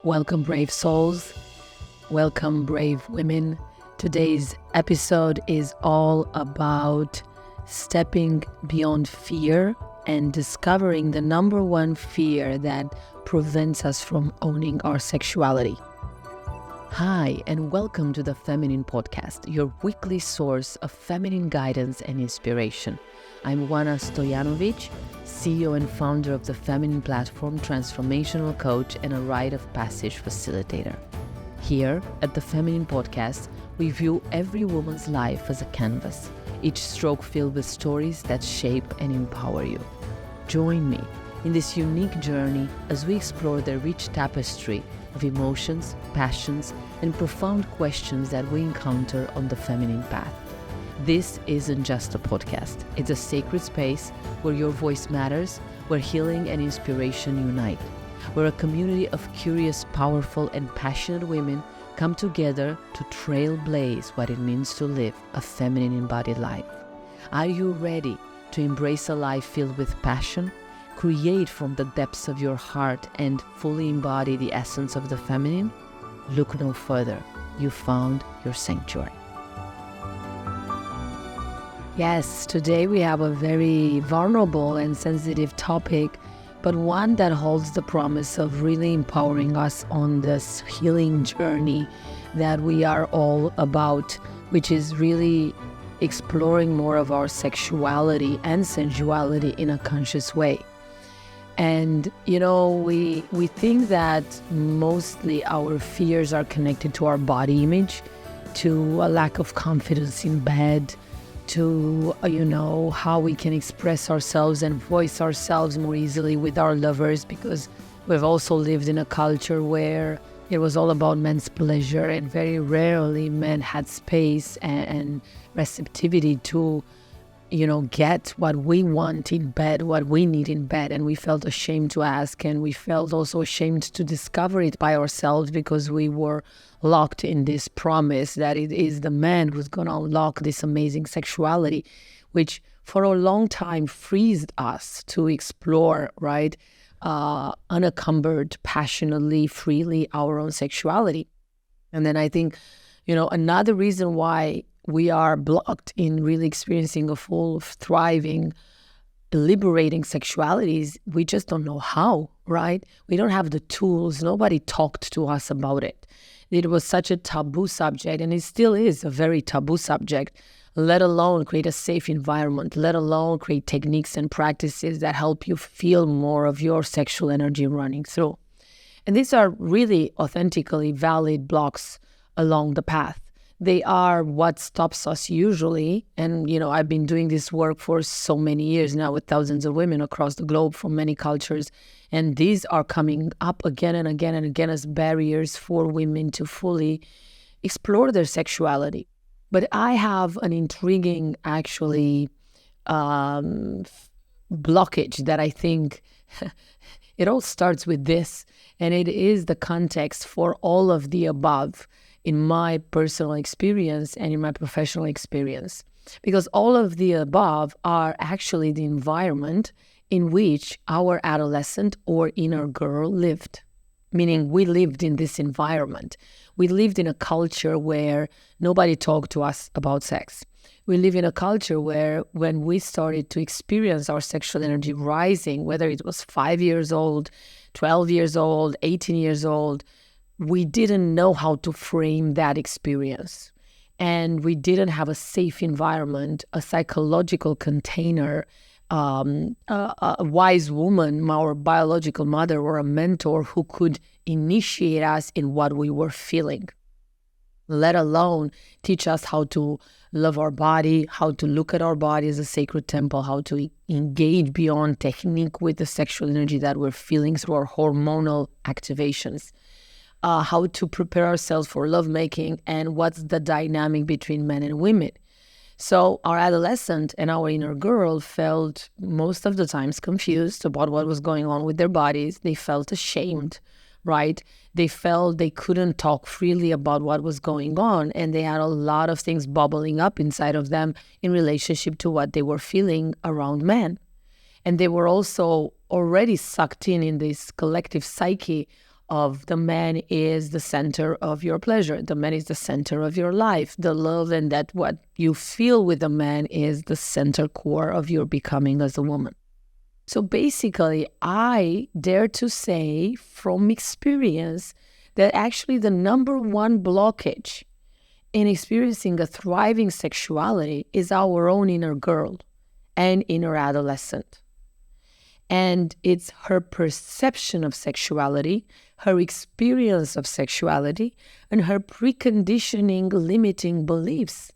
Welcome, brave souls. Welcome, brave women. Today's episode is all about stepping beyond fear and discovering the number one fear that prevents us from owning our sexuality. Hi, and welcome to the Feminine Podcast, your weekly source of feminine guidance and inspiration. I'm Juana Stojanovic, CEO and founder of the Feminine Platform, transformational coach, and a rite of passage facilitator. Here at the Feminine Podcast, we view every woman's life as a canvas, each stroke filled with stories that shape and empower you. Join me in this unique journey as we explore the rich tapestry of emotions, passions, and profound questions that we encounter on the feminine path. This isn't just a podcast. It's a sacred space where your voice matters, where healing and inspiration unite. We're a community of curious, powerful, and passionate women come together to trailblaze what it means to live a feminine embodied life. Are you ready to embrace a life filled with passion, create from the depths of your heart, and fully embody the essence of the feminine? Look no further. You found your sanctuary. Yes, today we have a very vulnerable and sensitive topic, but one that holds the promise of really empowering us on this healing journey that we are all about, which is really exploring more of our sexuality and sensuality in a conscious way. And, we think that mostly our fears are connected to our body image, to a lack of confidence in bed, to, how we can express ourselves and voice ourselves more easily with our lovers, because we've also lived in a culture where it was all about men's pleasure, and very rarely men had space and receptivity to get what we want in bed, what we need in bed. And we felt ashamed to ask, and we felt also ashamed to discover it by ourselves, because we were locked in this promise that it is the man who's going to unlock this amazing sexuality, which for a long time freezed us to explore, right? Unencumbered, passionately, freely our own sexuality. And then I think, another reason why we are blocked in really experiencing a full, thriving, liberating sexualities, we just don't know how, right? We don't have the tools. Nobody talked to us about it. It was such a taboo subject, and it still is a very taboo subject, let alone create a safe environment, let alone create techniques and practices that help you feel more of your sexual energy running through. And these are really authentically valid blocks along the path. They are what stops us usually. And, I've been doing this work for so many years now with thousands of women across the globe from many cultures. And these are coming up again and again and again as barriers for women to fully explore their sexuality. But I have an intriguing, actually, blockage that I think it all starts with this. And it is the context for all of the above in my personal experience and in my professional experience. Because all of the above are actually the environment in which our adolescent or inner girl lived. Meaning we lived in this environment. We lived in a culture where nobody talked to us about sex. We live in a culture where when we started to experience our sexual energy rising, whether it was 5 years old, 12 years old, 18 years old, we didn't know how to frame that experience. And we didn't have a safe environment, a psychological container, a wise woman, our biological mother, or a mentor who could initiate us in what we were feeling, let alone teach us how to love our body, how to look at our body as a sacred temple, how to engage beyond technique with the sexual energy that we're feeling through our hormonal activations. How to prepare ourselves for lovemaking, and what's the dynamic between men and women. So our adolescent and our inner girl felt most of the times confused about what was going on with their bodies. They felt ashamed, right? They felt they couldn't talk freely about what was going on, and they had a lot of things bubbling up inside of them in relationship to what they were feeling around men. And they were also already sucked in this collective psyche of the man is the center of your pleasure. The man is the center of your life. The love and that what you feel with the man is the center core of your becoming as a woman. So basically, I dare to say from experience that actually the number one blockage in experiencing a thriving sexuality is our own inner girl and inner adolescent. And it's her perception of sexuality, her experience of sexuality, and her preconditioning limiting beliefs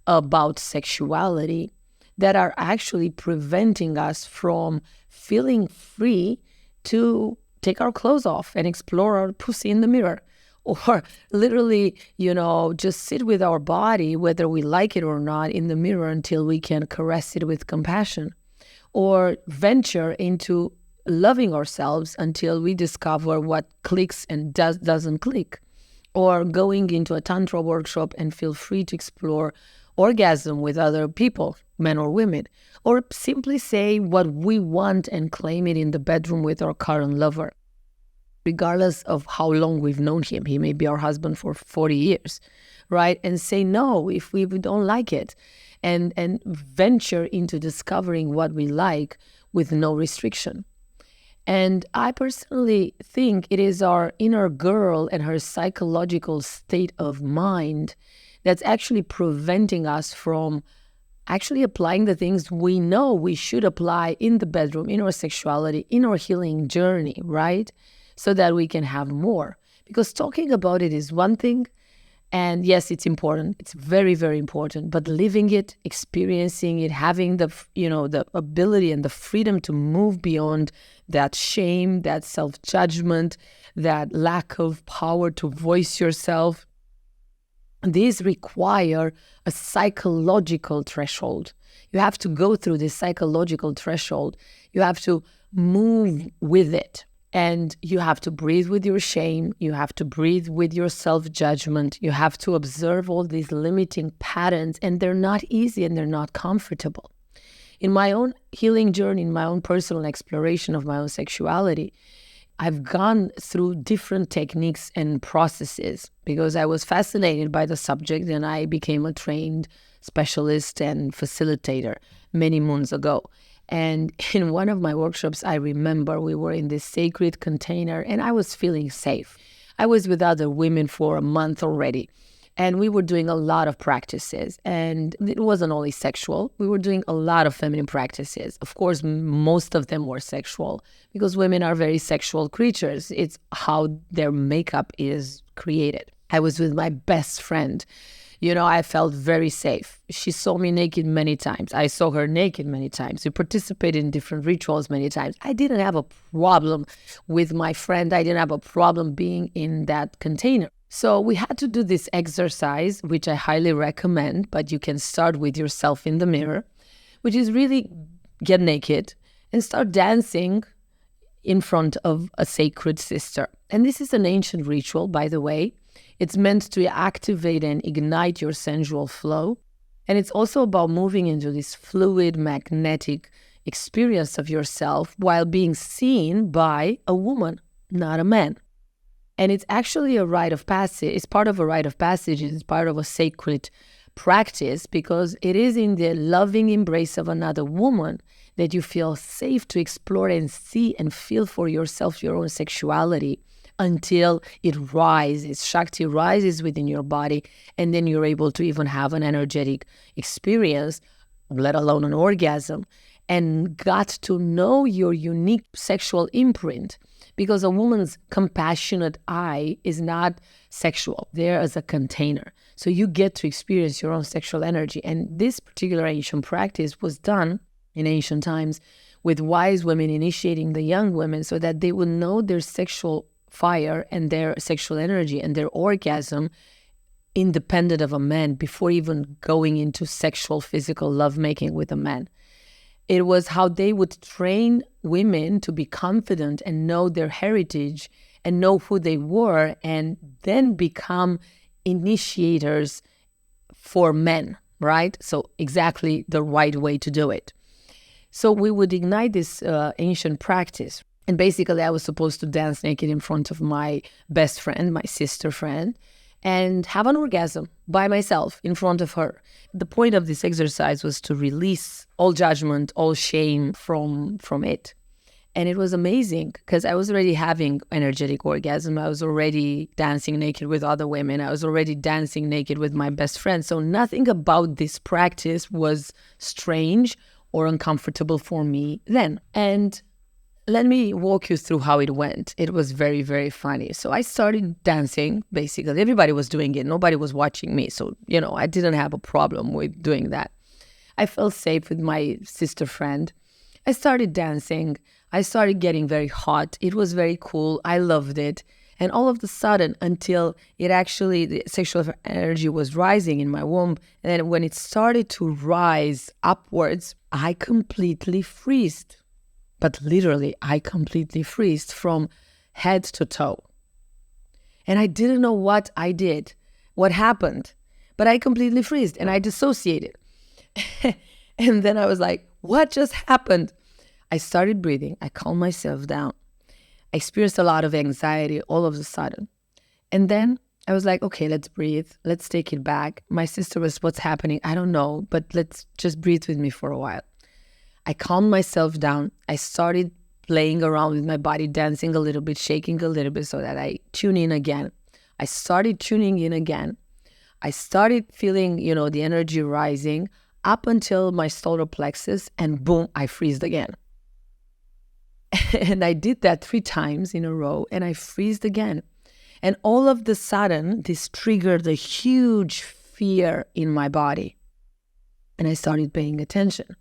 about sexuality that are actually preventing us from feeling free to take our clothes off and explore our pussy in the mirror. Or literally, just sit with our body, whether we like it or not, in the mirror until we can caress it with compassion. Or venture into loving ourselves until we discover what clicks and doesn't click. Or going into a Tantra workshop and feel free to explore orgasm with other people, men or women. Or simply say what we want and claim it in the bedroom with our current lover. Regardless of how long we've known him, he may be our husband for 40 years, right? And say no if we don't like it. And venture into discovering what we like with no restriction. And I personally think it is our inner girl and her psychological state of mind that's actually preventing us from actually applying the things we know we should apply in the bedroom, in our sexuality, in our healing journey, right? So that we can have more. Because talking about it is one thing, and yes, it's important. It's very, very important. But living it, experiencing it, having the ability and the freedom to move beyond that shame, that self-judgment, that lack of power to voice yourself, these require a psychological threshold. You have to go through this psychological threshold. You have to move with it. And you have to breathe with your shame. You have to breathe with your self-judgment. You have to observe all these limiting patterns, and they're not easy and they're not comfortable. In my own healing journey, in my own personal exploration of my own sexuality, I've gone through different techniques and processes because I was fascinated by the subject, and I became a trained specialist and facilitator many moons ago. And in one of my workshops, I remember we were in this sacred container and I was feeling safe. I was with other women for a month already, and we were doing a lot of practices. And it wasn't only sexual. We were doing a lot of feminine practices. Of course, most of them were sexual because women are very sexual creatures. It's how their makeup is created. I was with my best friend. I felt very safe. She saw me naked many times. I saw her naked many times. We participated in different rituals many times. I didn't have a problem with my friend. I didn't have a problem being in that container. So we had to do this exercise, which I highly recommend, but you can start with yourself in the mirror, which is really get naked and start dancing in front of a sacred sister. And this is an ancient ritual, by the way. It's meant to activate and ignite your sensual flow. And it's also about moving into this fluid, magnetic experience of yourself while being seen by a woman, not a man. And it's actually a rite of passage. It's part of a rite of passage. It's part of a sacred practice because it is in the loving embrace of another woman that you feel safe to explore and see and feel for yourself your own sexuality until it rises. Shakti rises within your body, and then you're able to even have an energetic experience, let alone an orgasm, and got to know your unique sexual imprint. Because a woman's compassionate eye is not sexual. There as a container. So you get to experience your own sexual energy. And this particular ancient practice was done in ancient times with wise women initiating the young women so that they would know their sexual fire and their sexual energy and their orgasm independent of a man before even going into sexual, physical lovemaking with a man. It was how they would train women to be confident and know their heritage and know who they were and then become initiators for men, right? So exactly the right way to do it. So we would ignite this ancient practice. And basically, I was supposed to dance naked in front of my best friend, my sister friend, and have an orgasm by myself in front of her. The point of this exercise was to release all judgment, all shame from it. And it was amazing because I was already having energetic orgasm. I was already dancing naked with other women. I was already dancing naked with my best friend. So nothing about this practice was strange or uncomfortable for me then. And let me walk you through how it went. It was very, very funny. So I started dancing, basically. Everybody was doing it. Nobody was watching me. So, I didn't have a problem with doing that. I felt safe with my sister friend. I started dancing. I started getting very hot. It was very cool. I loved it. And all of a sudden, until the sexual energy was rising in my womb, and then when it started to rise upwards, I completely freezed. But literally, I completely freezed from head to toe. And I didn't know what I did, what happened, but I completely freezed and I dissociated. And then I was like, what just happened? I started breathing. I calmed myself down. I experienced a lot of anxiety all of a sudden. And then I was like, okay, let's breathe. Let's take it back. My sister was, what's happening? I don't know, but let's just breathe with me for a while. I calmed myself down. I started playing around with my body, dancing a little bit, shaking a little bit so that I tune in again. I started tuning in again. I started feeling, the energy rising up until my solar plexus, and boom, I freezed again. And I did that 3 times in a row, and I freezed again. And all of the sudden, this triggered a huge fear in my body. And I started paying attention.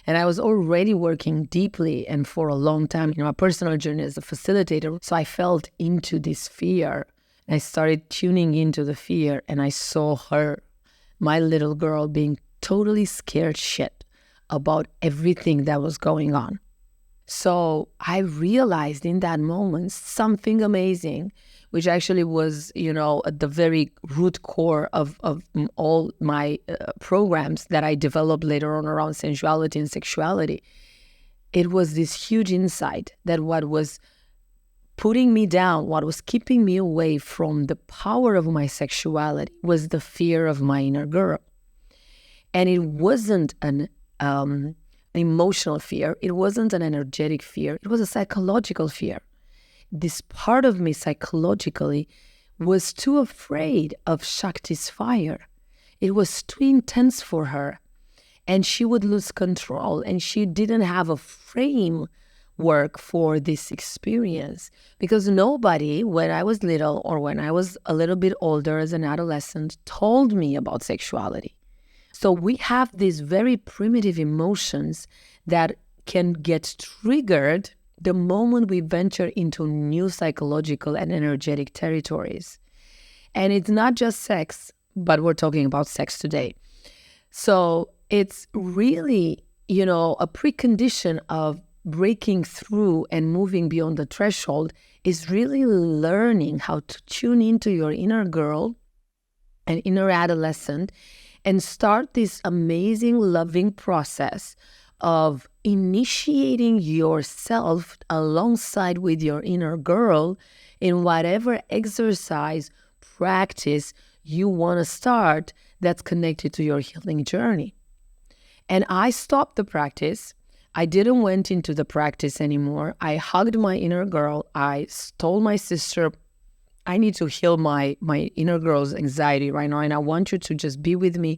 And I was already working deeply and for a long time in my personal journey as a facilitator. So I felt into this fear. And I started tuning into the fear, and I saw her, my little girl, being totally scared shit about everything that was going on. So I realized in that moment something amazing, which actually was, at the very root core of all my programs that I developed later on around sensuality and sexuality. It was this huge insight that what was putting me down, what was keeping me away from the power of my sexuality was the fear of my inner girl. And it wasn't an emotional fear. It wasn't an energetic fear. It was a psychological fear. This part of me psychologically was too afraid of Shakti's fire. It was too intense for her. And she would lose control. And she didn't have a framework for this experience. Because nobody, when I was little or when I was a little bit older as an adolescent, told me about sexuality. So we have these very primitive emotions that can get triggered the moment we venture into new psychological and energetic territories. And it's not just sex, but we're talking about sex today. So it's really, a precondition of breaking through and moving beyond the threshold is really learning how to tune into your inner girl and inner adolescent and start this amazing, loving process of initiating yourself alongside with your inner girl in whatever exercise, practice you want to start that's connected to your healing journey. And I stopped the practice. I didn't went into the practice anymore. I hugged my inner girl. I told my sister, I need to heal my inner girl's anxiety right now, and I want you to just be with me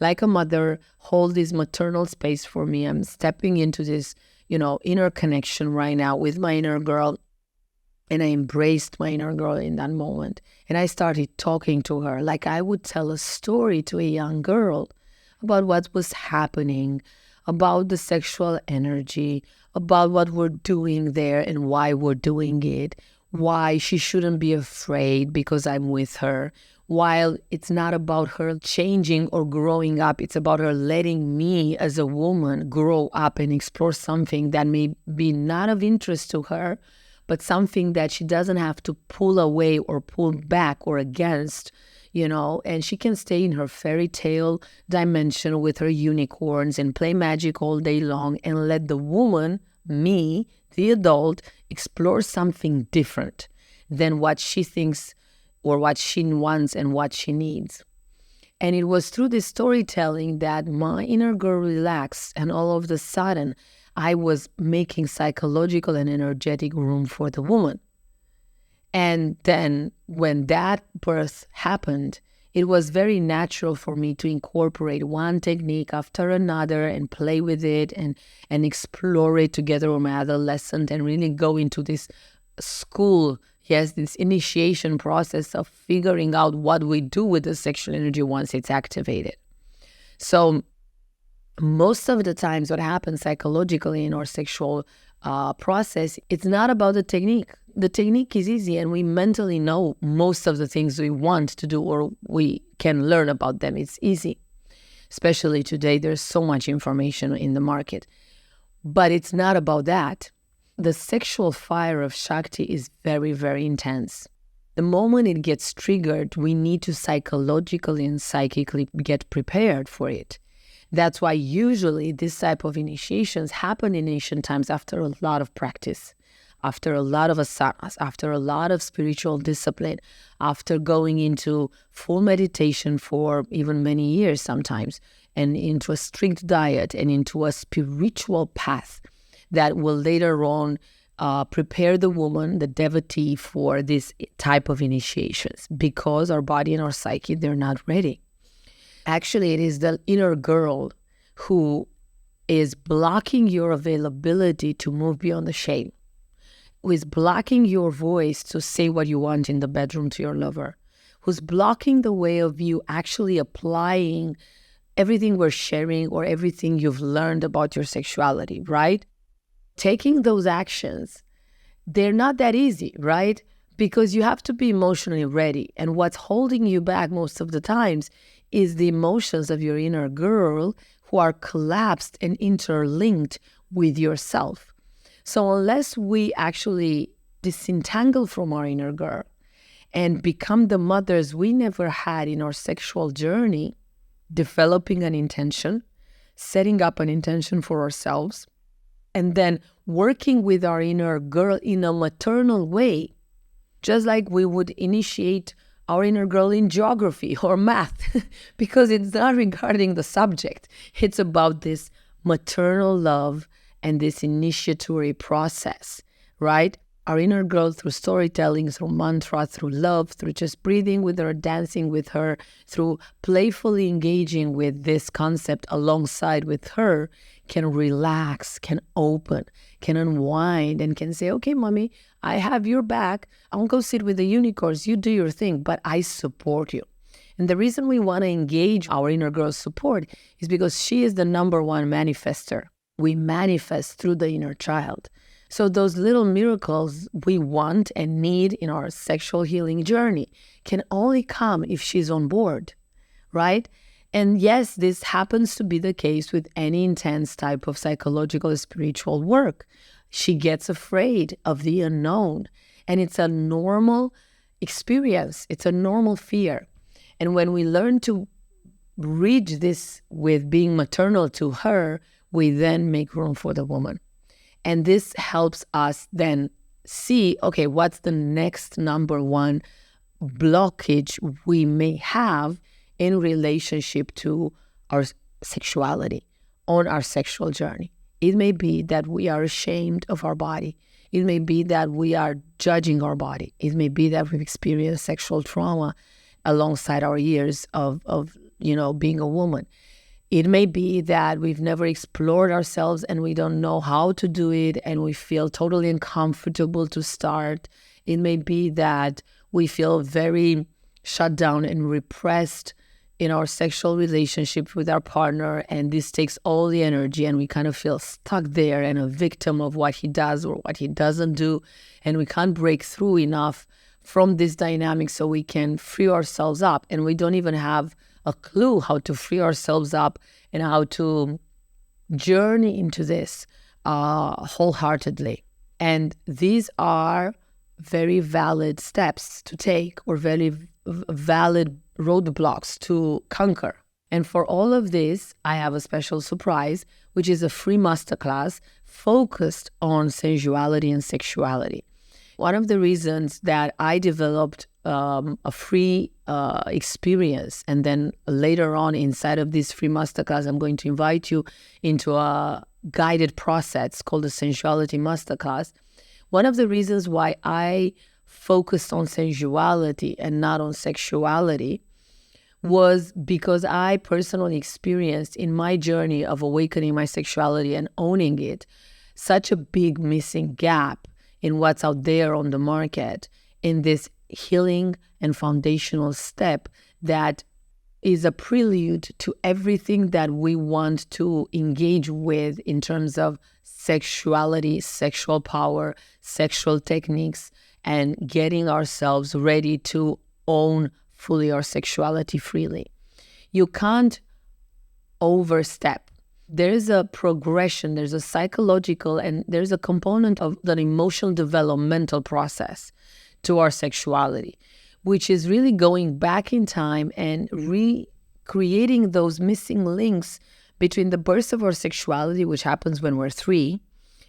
like a mother, hold this maternal space for me. I'm stepping into this, inner connection right now with my inner girl. And I embraced my inner girl in that moment. And I started talking to her like I would tell a story to a young girl about what was happening, about the sexual energy, about what we're doing there and why we're doing it, why she shouldn't be afraid because I'm with her. While it's not about her changing or growing up, it's about her letting me as a woman grow up and explore something that may be not of interest to her, but something that she doesn't have to pull away or pull back or against, and she can stay in her fairy tale dimension with her unicorns and play magic all day long and let the woman me, the adult, explore something different than what she thinks or what she wants and what she needs. And it was through this storytelling that my inner girl relaxed, and all of a sudden, I was making psychological and energetic room for the woman. And then when that birth happened, it was very natural for me to incorporate one technique after another and play with it and explore it together with my adolescent and really go into this school, this initiation process of figuring out what we do with the sexual energy once it's activated. So most of the times what happens psychologically in our sexual process, it's not about the technique. The technique is easy and we mentally know most of the things we want to do or we can learn about them. It's easy. Especially today, there's so much information in the market. But it's not about that. The sexual fire of Shakti is very, very intense. The moment it gets triggered, we need to psychologically and psychically get prepared for it. That's why usually this type of initiations happen in ancient times after a lot of practice, after a lot of asanas, after a lot of spiritual discipline, after going into full meditation for even many years sometimes, and into a strict diet and into a spiritual path that will later on prepare the woman, the devotee, for this type of initiations, because our body and our psyche, they're not ready. Actually, it is the inner girl who is blocking your availability to move beyond the shame, who is blocking your voice to say what you want in the bedroom to your lover, who's blocking the way of you actually applying everything we're sharing or everything you've learned about your sexuality, right? Taking those actions, they're not that easy, right? Because you have to be emotionally ready. And what's holding you back most of the times is the emotions of your inner girl who are collapsed and interlinked with yourself. So unless we actually disentangle from our inner girl and become the mothers we never had in our sexual journey, developing an intention, setting up an intention for ourselves, and then working with our inner girl in a maternal way, just like we would initiate our inner girl in geography or math, because it's not regarding the subject. It's about this maternal love and this initiatory process, right? Our inner girl through storytelling, through mantra, through love, through just breathing with her, dancing with her, through playfully engaging with this concept alongside with her, can relax, can open, can unwind, and can say, okay, mommy, I have your back. I'll go sit with the unicorns. You do your thing, but I support you. And the reason we want to engage our inner girl's support is because she is the number one manifester. We manifest through the inner child. So those little miracles we want and need in our sexual healing journey can only come if she's on board, right? And yes, this happens to be the case with any intense type of psychological or spiritual work. She gets afraid of the unknown, and it's a normal experience. It's a normal fear. And when we learn to bridge this with being maternal to her, we then make room for the woman. And this helps us then see, okay, what's the next number one blockage we may have in relationship to our sexuality, on our sexual journey. It may be that we are ashamed of our body. It may be that we are judging our body. It may be that we've experienced sexual trauma alongside our years of being a woman. It may be that we've never explored ourselves and we don't know how to do it and we feel totally uncomfortable to start. It may be that we feel very shut down and repressed in our sexual relationship with our partner, and this takes all the energy and we kind of feel stuck there and a victim of what he does or what he doesn't do, and we can't break through enough from this dynamic so we can free ourselves up, and we don't even have a clue how to free ourselves up and how to journey into this wholeheartedly. And these are very valid steps to take or very valid roadblocks to conquer. And for all of this, I have a special surprise, which is a free masterclass focused on sensuality and sexuality. One of the reasons that I developed a free experience, and then later on inside of this free masterclass, I'm going to invite you into a guided process called the Sensuality Masterclass. One of the reasons why I focused on sensuality and not on sexuality was because I personally experienced in my journey of awakening my sexuality and owning it such a big missing gap in what's out there on the market in this healing and foundational step that is a prelude to everything that we want to engage with in terms of sexuality, sexual power, sexual techniques, and getting ourselves ready to own fully our sexuality freely. You can't overstep. There is a progression, there's a psychological, and there's a component of the emotional developmental process to our sexuality, which is really going back in time and recreating those missing links between the birth of our sexuality, which happens when we're 3.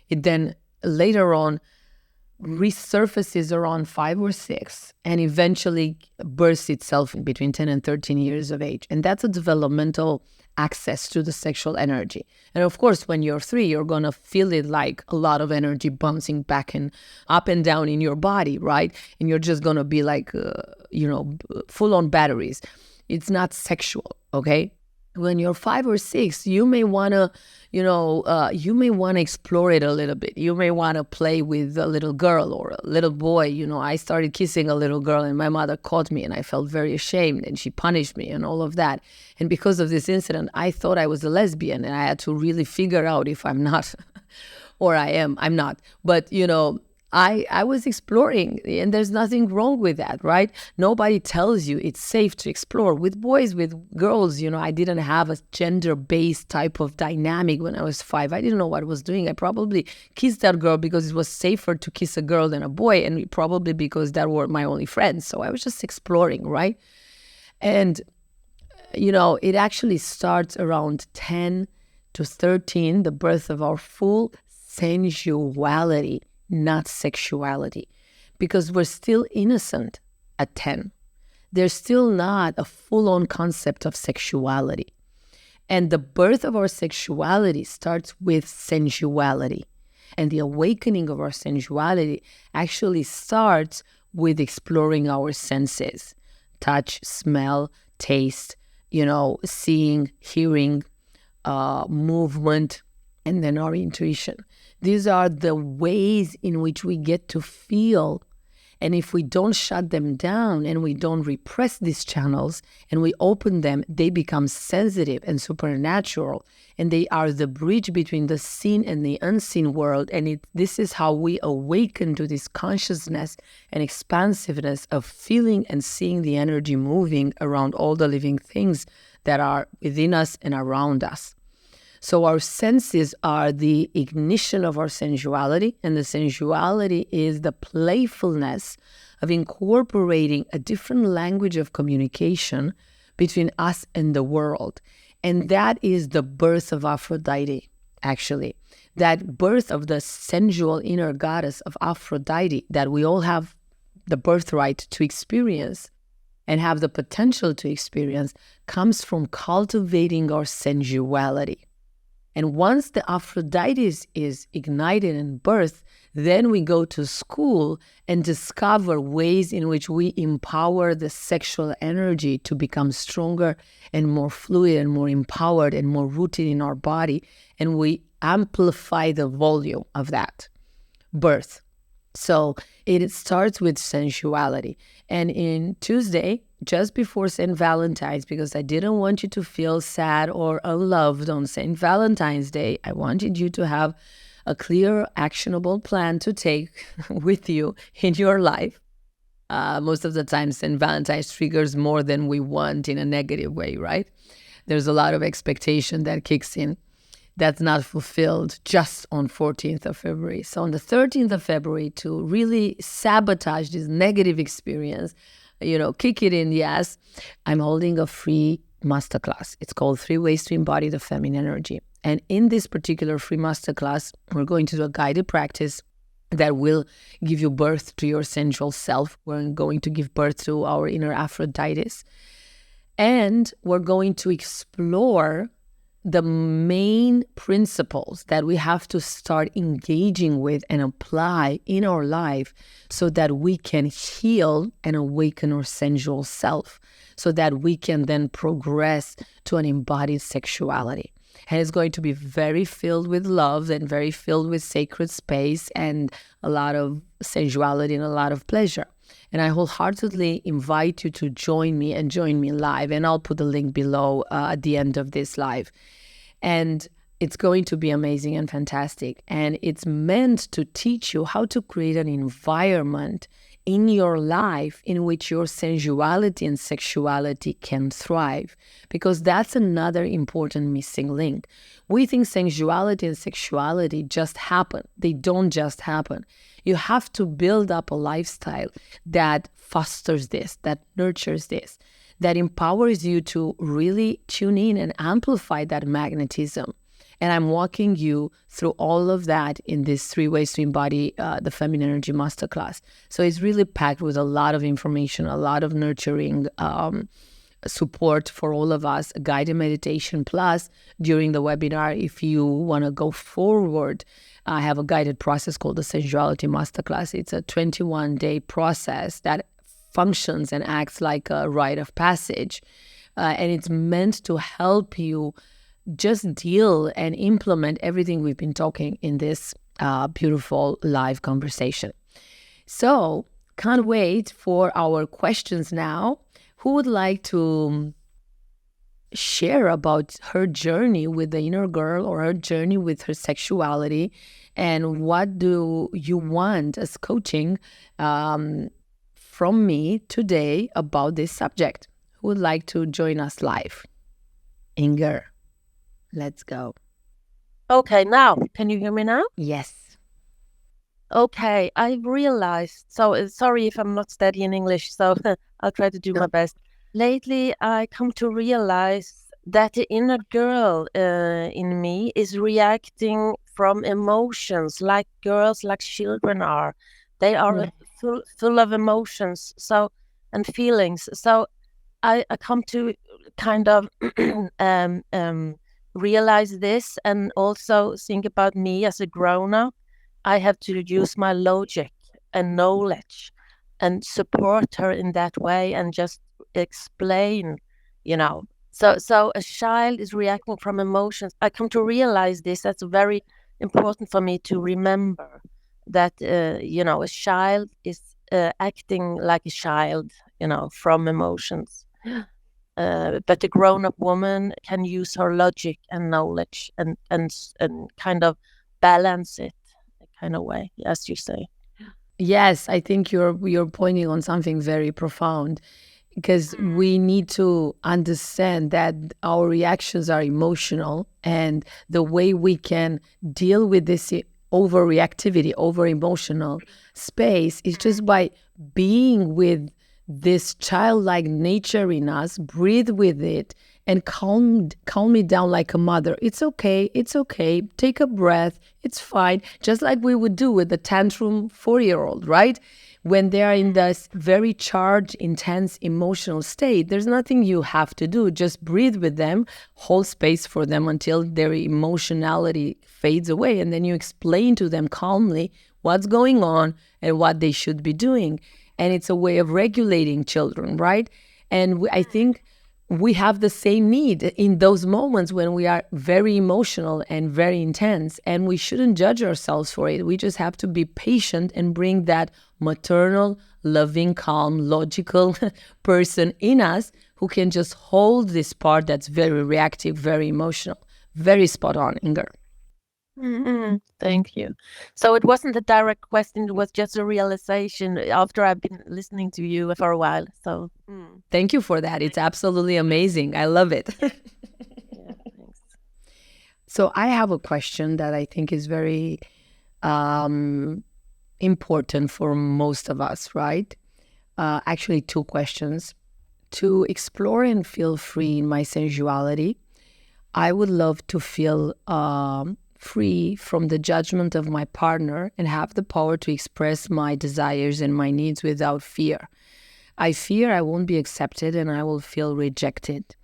It then later on resurfaces around 5 or 6 and eventually bursts itself in between 10 and 13 years of age. And that's a developmental access to the sexual energy. And of course, when you're 3, you're going to feel it like a lot of energy bouncing back and up and down in your body, right? And you're just going to be like, full on batteries. It's not sexual, okay? When you're 5 or 6, you may want to, explore it a little bit. You may want to play with a little girl or a little boy. I started kissing a little girl and my mother caught me and I felt very ashamed and she punished me and all of that. And because of this incident, I thought I was a lesbian and I had to really figure out if I'm not or I am. I'm not. But, I was exploring, and there's nothing wrong with that, right? Nobody tells you it's safe to explore. With boys, with girls, I didn't have a gender-based type of dynamic when I was 5. I didn't know what I was doing. I probably kissed that girl because it was safer to kiss a girl than a boy, and probably because that were my only friends. So I was just exploring, right? And, it actually starts around 10 to 13, the birth of our full sensuality, not sexuality, because we're still innocent at 10. There's still not a full-on concept of sexuality. And the birth of our sexuality starts with sensuality. And the awakening of our sensuality actually starts with exploring our senses: touch, smell, taste, seeing, hearing, movement, and then our intuition. These are the ways in which we get to feel. And if we don't shut them down and we don't repress these channels and we open them, they become sensitive and supernatural. And they are the bridge between the seen and the unseen world. And this is how we awaken to this consciousness and expansiveness of feeling and seeing the energy moving around all the living things that are within us and around us. So our senses are the ignition of our sensuality, and the sensuality is the playfulness of incorporating a different language of communication between us and the world. And that is the birth of Aphrodite, actually. That birth of the sensual inner goddess of Aphrodite that we all have the birthright to experience and have the potential to experience comes from cultivating our sensuality. And once the Aphrodite is ignited and birthed, then we go to school and discover ways in which we empower the sexual energy to become stronger and more fluid and more empowered and more rooted in our body. And we amplify the volume of that birth. So it starts with sensuality. And in Tuesday, just before St. Valentine's, because I didn't want you to feel sad or unloved on St. Valentine's Day, I wanted you to have a clear, actionable plan to take with you in your life. Most of the time, St. Valentine's triggers more than we want in a negative way, right? There's a lot of expectation that kicks in that's not fulfilled just on 14th of February. So on the 13th of February, to really sabotage this negative experience, kick it in the ass, I'm holding a free masterclass. It's called 3 Ways to Embody the Feminine Energy. And in this particular free masterclass, we're going to do a guided practice that will give you birth to your sensual self. We're going to give birth to our inner Aphrodite. And we're going to explore the main principles that we have to start engaging with and apply in our life so that we can heal and awaken our sensual self, so that we can then progress to an embodied sexuality. And it's going to be very filled with love and very filled with sacred space and a lot of sensuality and a lot of pleasure. And I wholeheartedly invite you to join me and join me live. And I'll put the link below at the end of this live. And it's going to be amazing and fantastic. And it's meant to teach you how to create an environment in your life in which your sensuality and sexuality can thrive. Because that's another important missing link. We think sensuality and sexuality just happen. They don't just happen. You have to build up a lifestyle that fosters this, that nurtures this, that empowers you to really tune in and amplify that magnetism. And I'm walking you through all of that in this 3 Ways to Embody the Feminine Energy Masterclass. So it's really packed with a lot of information, a lot of nurturing support for all of us, guided meditation. Plus, during the webinar, if you want to go forward, I have a guided process called the Sensuality Masterclass. It's a 21-day process that functions and acts like a rite of passage. And it's meant to help you just deal and implement everything we've been talking in this beautiful live conversation. So, can't wait for our questions now. Who would like to share about her journey with the inner girl or her journey with her sexuality? And what do you want as coaching from me today about this subject? Who would like to join us live? Inger, let's go. Okay, now, can you hear me now? Yes. Okay, I realized, so sorry if I'm not steady in English, so I'll try to do my best. Lately, I come to realize that the inner girl in me is reacting from emotions like girls, like children are. They are full of emotions and feelings. So I come to kind of realize this and also think about me as a grown-up. I have to use my logic and knowledge and support her in that way and just explain, So a child is reacting from emotions. I come to realize this. That's very important for me to remember that, a child is acting like a child, from emotions. But a grown-up woman can use her logic and knowledge and kind of balance it kind of way, as you say. Yes, I think you're pointing on something very profound, because we need to understand that our reactions are emotional, and the way we can deal with this overreactivity, over-emotional space is just by being with this childlike nature in us, breathe with it, and calm it down like a mother. It's okay. Take a breath. It's fine. Just like we would do with the tantrum 4-year-old, right? When they are in this very charged, intense emotional state, there's nothing you have to do. Just breathe with them, hold space for them until their emotionality fades away. And then you explain to them calmly what's going on and what they should be doing. And it's a way of regulating children, right? And I think we have the same need in those moments when we are very emotional and very intense, and we shouldn't judge ourselves for it. We just have to be patient and bring that maternal, loving, calm, logical person in us who can just hold this part that's very reactive, very emotional. Very spot on, Inger. Mm-hmm. Thank you. So it wasn't a direct question, it was just a realization after I've been listening to you for a while. So thank you for that. It's absolutely amazing. I love it. Yeah, thanks. So I have a question that I think is very important for most of us, right? Actually, 2 questions to explore and feel free in my sensuality, I would love to feel free from the judgment of my partner and have the power to express my desires and my needs without fear. I fear I won't be accepted and I will feel rejected.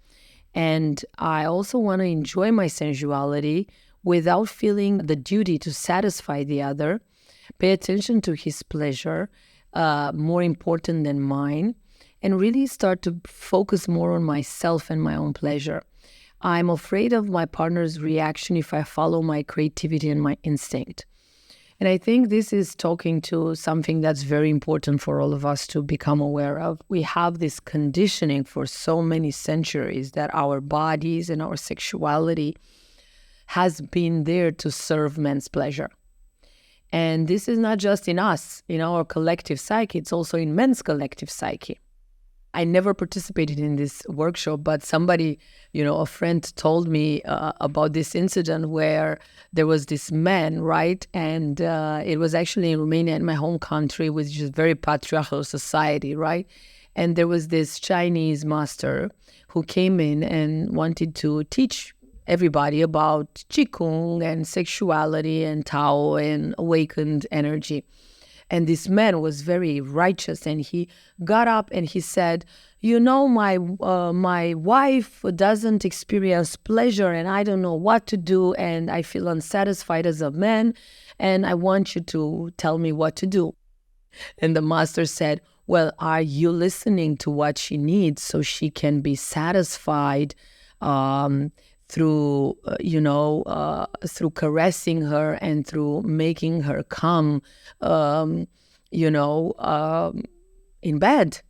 And I also want to enjoy my sensuality without feeling the duty to satisfy the other, pay attention to his pleasure, more important than mine, and really start to focus more on myself and my own pleasure. I'm afraid of my partner's reaction if I follow my creativity and my instinct. And I think this is talking to something that's very important for all of us to become aware of. We have this conditioning for so many centuries that our bodies and our sexuality has been there to serve men's pleasure. And this is not just in us, in our collective psyche, it's also in men's collective psyche. I never participated in this workshop, but somebody, a friend told me about this incident where there was this man, right? And it was actually in Romania, in my home country, which is a very patriarchal society, right? And there was this Chinese master who came in and wanted to teach everybody about Qigong and sexuality and Tao and awakened energy. And this man was very righteous, and he got up and he said, my wife doesn't experience pleasure and I don't know what to do and I feel unsatisfied as a man and I want you to tell me what to do. And the master said, well, are you listening to what she needs so she can be satisfied through caressing her and through making her come, in bed?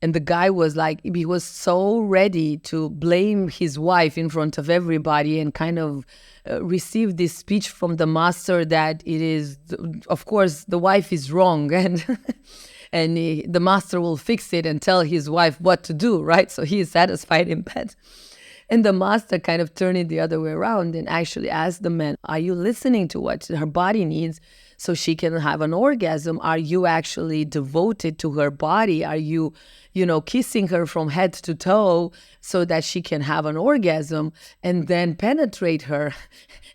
And the guy was like, he was so ready to blame his wife in front of everybody and kind of receive this speech from the master that it is, of course, the wife is wrong and the master will fix it and tell his wife what to do, right? So he is satisfied in bed. And the master kind of turned it the other way around and actually asked the man, are you listening to what her body needs so she can have an orgasm? Are you actually devoted to her body? Are you, kissing her from head to toe so that she can have an orgasm and then penetrate her?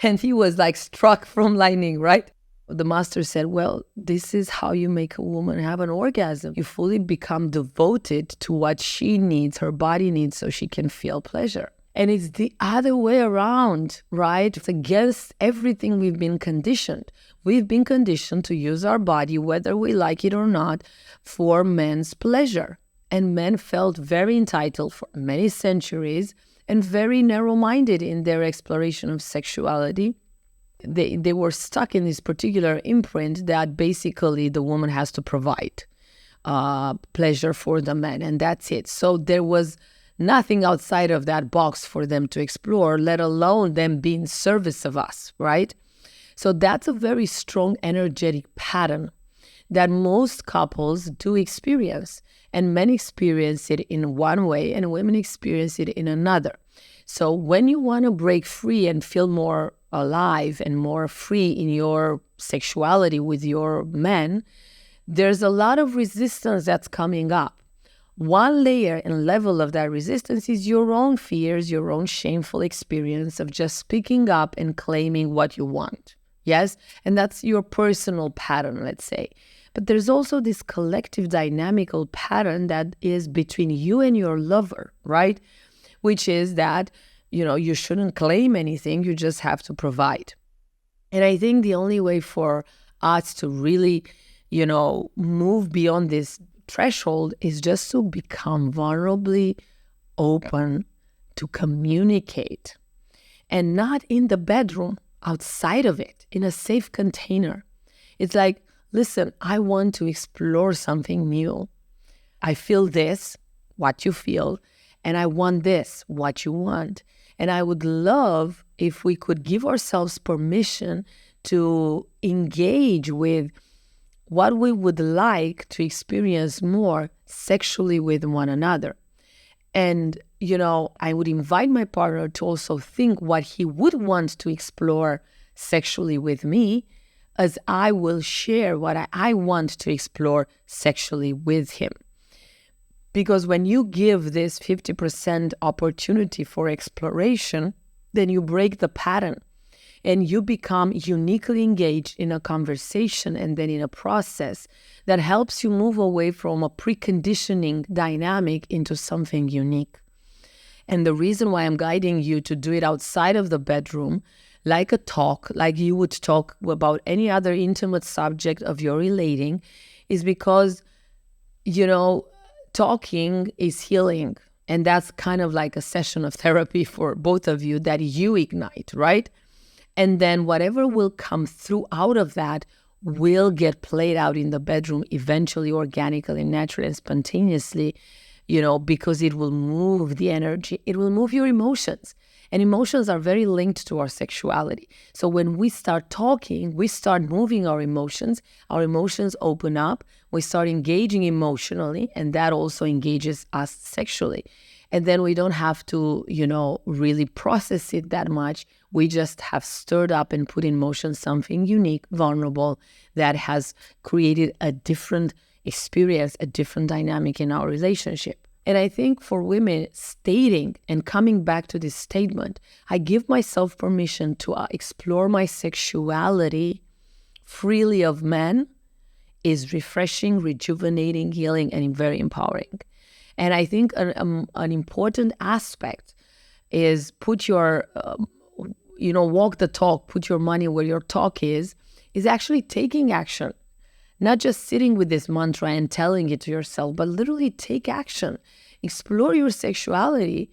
And he was like struck from lightning, right? The master said, well, this is how you make a woman have an orgasm. You fully become devoted to what she needs, her body needs, so she can feel pleasure. And it's the other way around, right? It's against everything we've been conditioned. We've been conditioned to use our body, whether we like it or not, for men's pleasure. And men felt very entitled for many centuries and very narrow-minded in their exploration of sexuality. They were stuck in this particular imprint that basically the woman has to provide pleasure for the man, and that's it. So there was nothing outside of that box for them to explore, let alone them be in service of us, right? So that's a very strong energetic pattern that most couples do experience. And men experience it in one way and women experience it in another. So when you want to break free and feel more alive and more free in your sexuality with your men, there's a lot of resistance that's coming up. One layer and level of that resistance is your own fears, your own shameful experience of just speaking up and claiming what you want. Yes? And that's your personal pattern, let's say. But there's also this collective dynamical pattern that is between you and your lover, right? Which is that, you shouldn't claim anything, you just have to provide. And I think the only way for us to really, move beyond this threshold is just to become vulnerably open to communicate. And not in the bedroom, outside of it, in a safe container. It's like, listen, I want to explore something new. I feel this, what you feel, and I want this, what you want. And I would love if we could give ourselves permission to engage with what we would like to experience more sexually with one another. And, I would invite my partner to also think what he would want to explore sexually with me, as I will share what I want to explore sexually with him. Because when you give this 50% opportunity for exploration, then you break the pattern and you become uniquely engaged in a conversation and then in a process that helps you move away from a preconditioning dynamic into something unique. And the reason why I'm guiding you to do it outside of the bedroom, like a talk, like you would talk about any other intimate subject of your relating, is because, talking is healing. And that's kind of like a session of therapy for both of you that you ignite, right? And then whatever will come through out of that will get played out in the bedroom eventually, organically, naturally, and spontaneously, because it will move the energy. It will move your emotions. And emotions are very linked to our sexuality. So when we start talking, we start moving our emotions open up, we start engaging emotionally, and that also engages us sexually. And then we don't have to, really process it that much. We just have stirred up and put in motion something unique, vulnerable, that has created a different experience, a different dynamic in our relationship. And I think for women, stating and coming back to this statement, I give myself permission to explore my sexuality freely of men, is refreshing, rejuvenating, healing, and very empowering. And I think an important aspect is put your, walk the talk, put your money where your talk is actually taking action. Not just sitting with this mantra and telling it to yourself, but literally take action. Explore your sexuality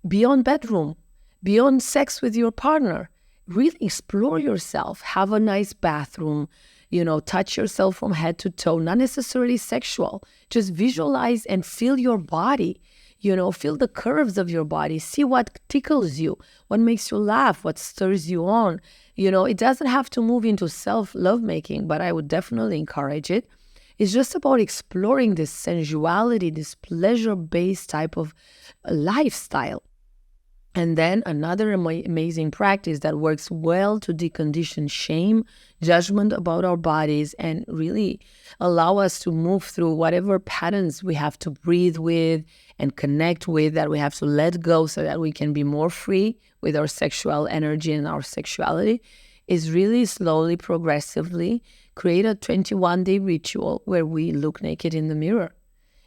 beyond bedroom, beyond sex with your partner. Really explore yourself. Have a nice bathroom, touch yourself from head to toe, not necessarily sexual. Just visualize and feel your body. Feel the curves of your body. See what tickles you, what makes you laugh, what stirs you on. It doesn't have to move into self-lovemaking, but I would definitely encourage it. It's just about exploring this sensuality, this pleasure-based type of lifestyle. And then another amazing practice that works well to decondition shame, judgment about our bodies, and really allow us to move through whatever patterns we have to breathe with and connect with, that we have to let go so that we can be more free with our sexual energy and our sexuality, is really slowly, progressively create a 21-day ritual where we look naked in the mirror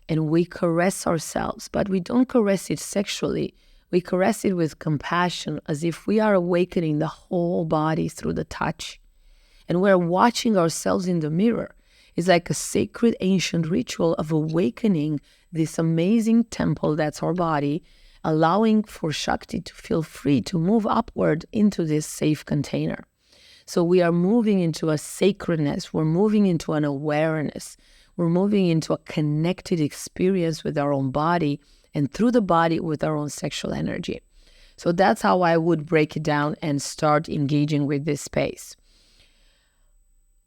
and we caress ourselves, but we don't caress it sexually. We caress it with compassion, as if we are awakening the whole body through the touch. And we're watching ourselves in the mirror. It's like a sacred ancient ritual of awakening this amazing temple that's our body, allowing for Shakti to feel free to move upward into this safe container. So we are moving into a sacredness. We're moving into an awareness. We're moving into a connected experience with our own body, and through the body with our own sexual energy. So that's how I would break it down and start engaging with this space.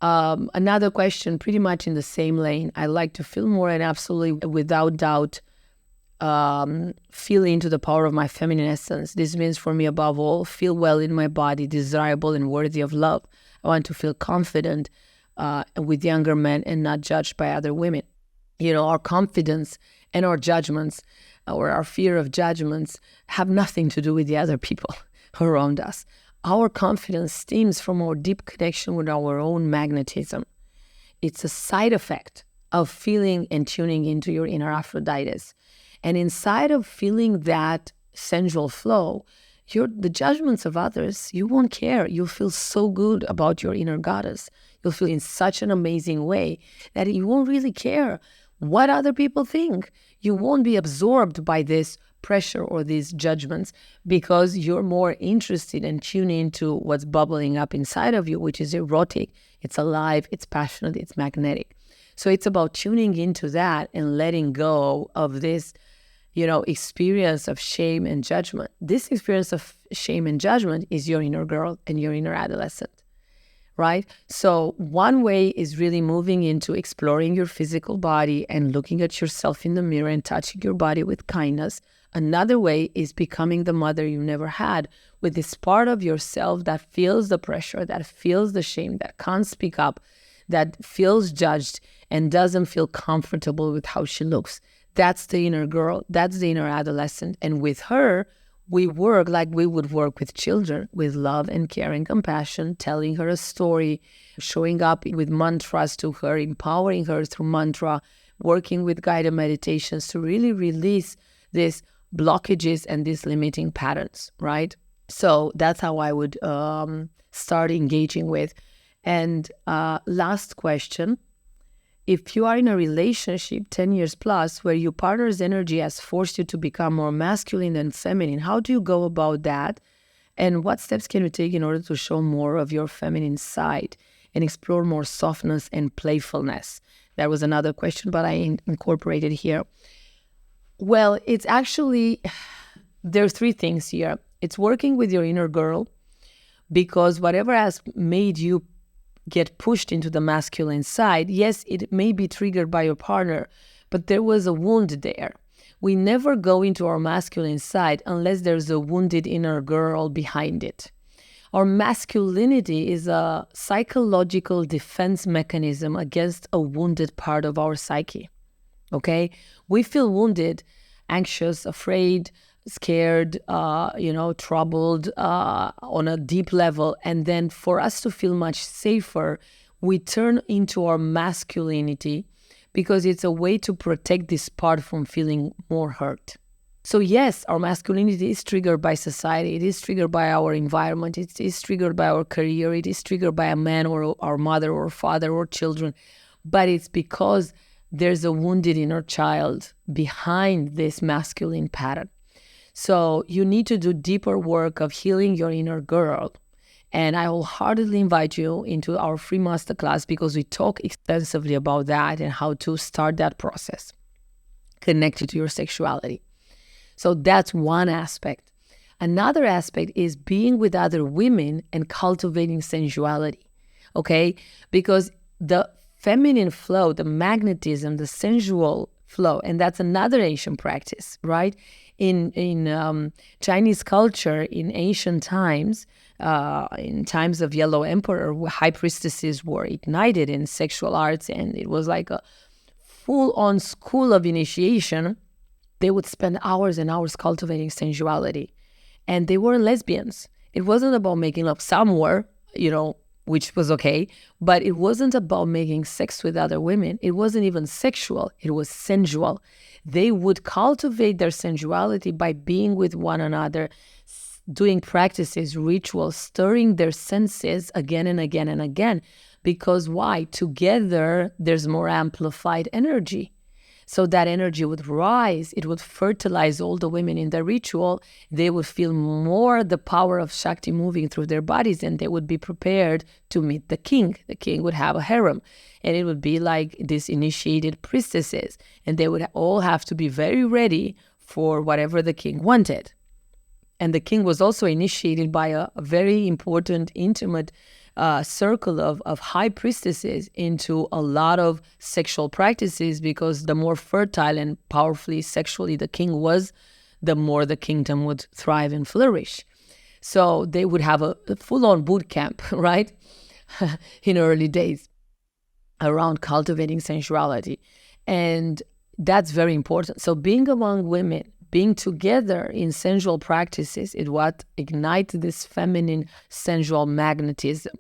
Another question, pretty much in the same lane. I like to feel more and absolutely, without doubt, feel into the power of my feminine essence. This means for me, above all, feel well in my body, desirable and worthy of love. I want to feel confident with younger men and not judged by other women. Our confidence and our judgments, or our fear of judgments, have nothing to do with the other people around us. Our confidence stems from our deep connection with our own magnetism. It's a side effect of feeling and tuning into your inner Aphrodites. And inside of feeling that sensual flow, the judgments of others, you won't care. You'll feel so good about your inner goddess. You'll feel in such an amazing way that you won't really care what other people think. You won't be absorbed by this pressure or these judgments, because you're more interested and tuned into what's bubbling up inside of you, which is erotic, it's alive, it's passionate, it's magnetic. So it's about tuning into that and letting go of this, experience of shame and judgment. This experience of shame and judgment is your inner girl and your inner adolescent. Right? So one way is really moving into exploring your physical body and looking at yourself in the mirror and touching your body with kindness. Another way is becoming the mother you never had, with this part of yourself that feels the pressure, that feels the shame, that can't speak up, that feels judged and doesn't feel comfortable with how she looks. That's the inner girl. That's the inner adolescent. And with her, we work like we would work with children, with love and care and compassion, telling her a story, showing up with mantras to her, empowering her through mantra, working with guided meditations to really release these blockages and these limiting patterns, right? So that's how I would start engaging with. And last question. If you are in a relationship 10 years plus where your partner's energy has forced you to become more masculine than feminine, how do you go about that? And what steps can you take in order to show more of your feminine side and explore more softness and playfulness? That was another question, but I incorporated here. Well, it's actually, there are three things here. It's working with your inner girl, because whatever has made you get pushed into the masculine side, yes, it may be triggered by your partner, but there was a wound there. We never go into our masculine side unless there's a wounded inner girl behind it. Our masculinity is a psychological defense mechanism against a wounded part of our psyche, okay? We feel wounded, anxious, afraid, scared, troubled on a deep level. And then for us to feel much safer, we turn into our masculinity because it's a way to protect this part from feeling more hurt. So yes, our masculinity is triggered by society. It is triggered by our environment. It is triggered by our career. It is triggered by a man or our mother or father or children. But it's because there's a wounded inner child behind this masculine pattern. So you need to do deeper work of healing your inner girl. And I wholeheartedly invite you into our free masterclass because we talk extensively about that and how to start that process connected to your sexuality. So that's one aspect. Another aspect is being with other women and cultivating sensuality, okay? Because the feminine flow, the magnetism, the sensual flow, and that's another Asian practice, right? In Chinese culture, in ancient times, in times of Yellow Emperor, high priestesses were ignited in sexual arts, and it was like a full-on school of initiation. They would spend hours and hours cultivating sensuality, and they were lesbians. It wasn't about making love. Some were, which was okay, but it wasn't about making sex with other women. It wasn't even sexual. It was sensual. They would cultivate their sensuality by being with one another, doing practices, rituals, stirring their senses again and again and again. Because why? Together, there's more amplified energy. So that energy would rise. It would fertilize all the women in the ritual. They would feel more the power of Shakti moving through their bodies, and they would be prepared to meet the king. The king would have a harem, and it would be like these initiated priestesses, and they would all have to be very ready for whatever the king wanted. And the king was also initiated by a very important, intimate circle of high priestesses into a lot of sexual practices, because the more fertile and powerfully sexually the king was, the more the kingdom would thrive and flourish. So they would have a full-on boot camp, right, in early days around cultivating sensuality. And that's very important. So being among women, being together in sensual practices is what ignites this feminine sensual magnetism.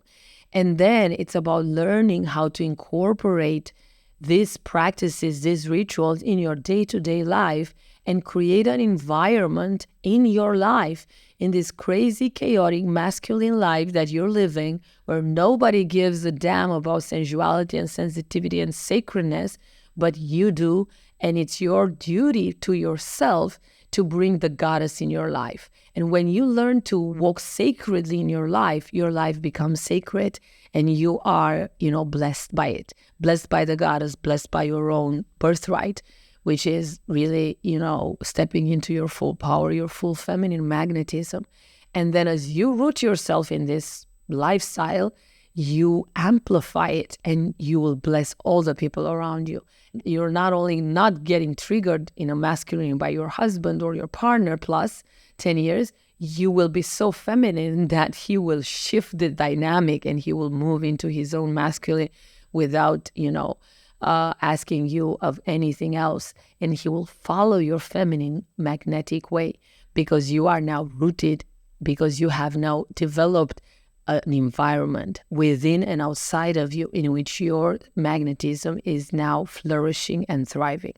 And then it's about learning how to incorporate these practices, these rituals in your day-to-day life and create an environment in your life, in this crazy, chaotic, masculine life that you're living, where nobody gives a damn about sensuality and sensitivity and sacredness, but you do. And it's your duty to yourself to bring the goddess in your life. And when you learn to walk sacredly in your life becomes sacred, and you are, blessed by it, blessed by the goddess, blessed by your own birthright, which is really, stepping into your full power, your full feminine magnetism. And then as you root yourself in this lifestyle, you amplify it and you will bless all the people around you. You're not only not getting triggered in a masculine by your husband or your partner plus 10 years, you will be so feminine that he will shift the dynamic and he will move into his own masculine without, asking you of anything else, and he will follow your feminine magnetic way, because you are now rooted, because you have now developed an environment within and outside of you in which your magnetism is now flourishing and thriving.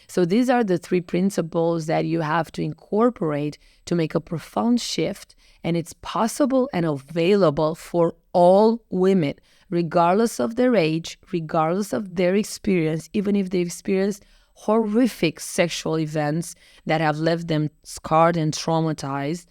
So these are the 3 principles that you have to incorporate to make a profound shift. And it's possible and available for all women, regardless of their age, regardless of their experience, even if they've experienced horrific sexual events that have left them scarred and traumatized,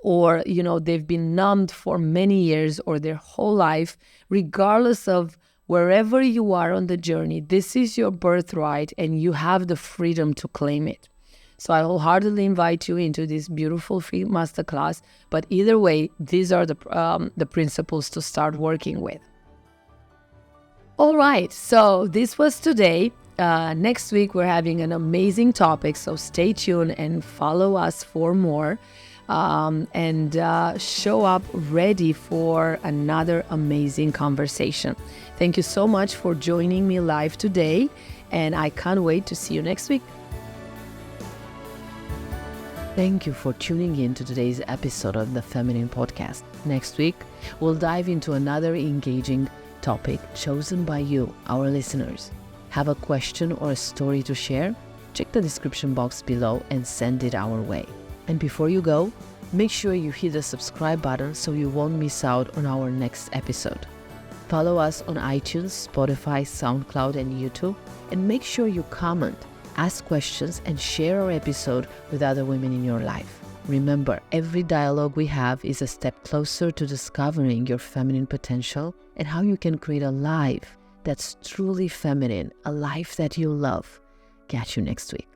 or, they've been numbed for many years or their whole life. Regardless of wherever you are on the journey, this is your birthright and you have the freedom to claim it. So I wholeheartedly invite you into this beautiful free masterclass. But either way, these are the principles to start working with. All right, so this was today. Next week, we're having an amazing topic, so stay tuned and follow us for more. And show up ready for another amazing conversation. Thank you so much for joining me live today, and I can't wait to see you next week. Thank you for tuning in to today's episode of the Feminine Podcast. Next week, we'll dive into another engaging topic chosen by you, our listeners. Have a question or a story to share? Check the description box below and send it our way. And before you go, make sure you hit the subscribe button so you won't miss out on our next episode. Follow us on iTunes, Spotify, SoundCloud, and YouTube, and make sure you comment, ask questions, and share our episode with other women in your life. Remember, every dialogue we have is a step closer to discovering your feminine potential and how you can create a life that's truly feminine, a life that you love. Catch you next week.